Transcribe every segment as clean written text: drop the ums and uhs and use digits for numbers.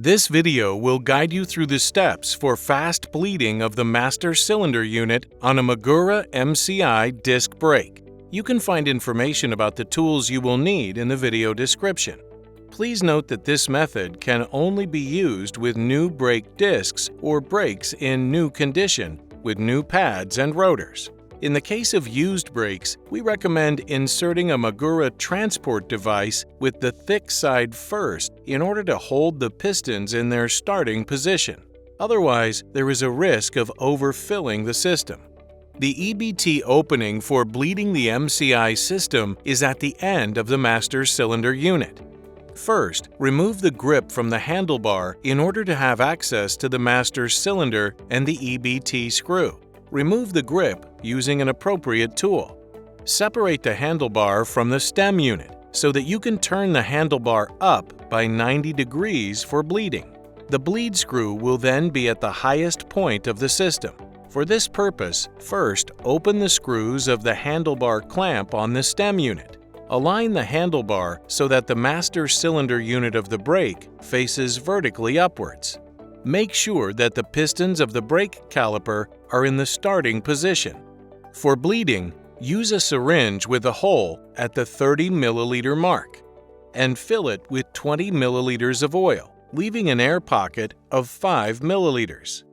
This video will guide you through the steps for fast bleeding of the master cylinder unit on a MAGURA MCi disc brake. You can find information about the tools you will need in the video description. Please note that this method can only be used with new brake discs or brakes in new condition with new pads and rotors. In the case of used brakes, we recommend inserting a MAGURA transport device with the thick side first in order to hold the pistons in their starting position. Otherwise, there is a risk of overfilling the system. The EBT opening for bleeding the MCi system is at the end of the master cylinder unit. First, remove the grip from the handlebar in order to have access to the master cylinder and the EBT screw. Remove the grip using an appropriate tool. Separate the handlebar from the stem unit so that you can turn the handlebar up by 90 degrees for bleeding. The bleed screw will then be at the highest point of the system. For this purpose, first open the screws of the handlebar clamp on the stem unit. Align the handlebar so that the master cylinder unit of the brake faces vertically upwards. Make sure that the pistons of the brake caliper are in the starting position. For bleeding, use a syringe with a hole at the 30 milliliter mark and fill it with 20 milliliters of oil, leaving an air pocket of 5 milliliters.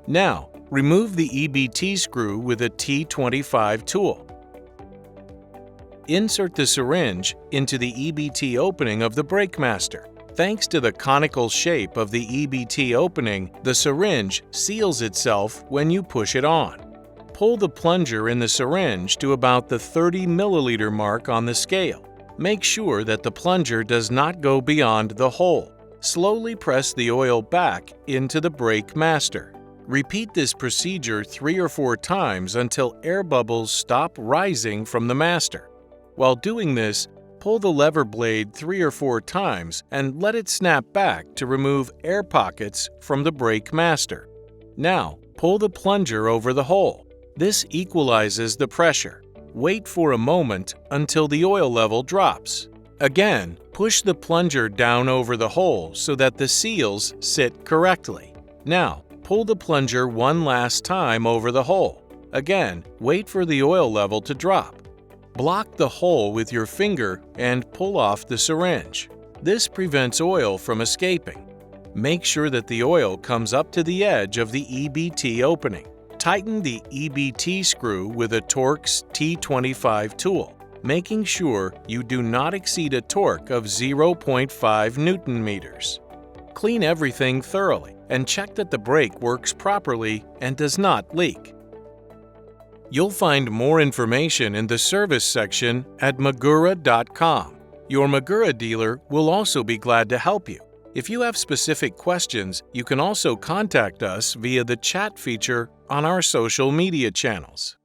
Now, remove the EBT screw with a T25 tool. Insert the syringe into the EBT opening of the brake master. Thanks to the conical shape of the EBT opening, the syringe seals itself when you push it on. Pull the plunger in the syringe to about the 30 milliliter mark on the scale. Make sure that the plunger does not go beyond the hole. Slowly press the oil back into the brake master. Repeat this procedure 3 or 4 times until air bubbles stop rising from the master. While doing this, pull the lever blade 3 or 4 times and let it snap back to remove air pockets from the brake master. Now, pull the plunger over the hole. This equalizes the pressure. Wait for a moment until the oil level drops. Again, push the plunger down over the hole so that the seals sit correctly. Now, pull the plunger one last time over the hole. Again, wait for the oil level to drop. Block the hole with your finger and pull off the syringe. This prevents oil from escaping. Make sure that the oil comes up to the edge of the EBT opening. Tighten the EBT screw with a Torx T25 tool, making sure you do not exceed a torque of 0.5 Newton meters. Clean everything thoroughly and check that the brake works properly and does not leak. You'll find more information in the service section at magura.com. Your MAGURA dealer will also be glad to help you. If you have specific questions, you can also contact us via the chat feature on our social media channels.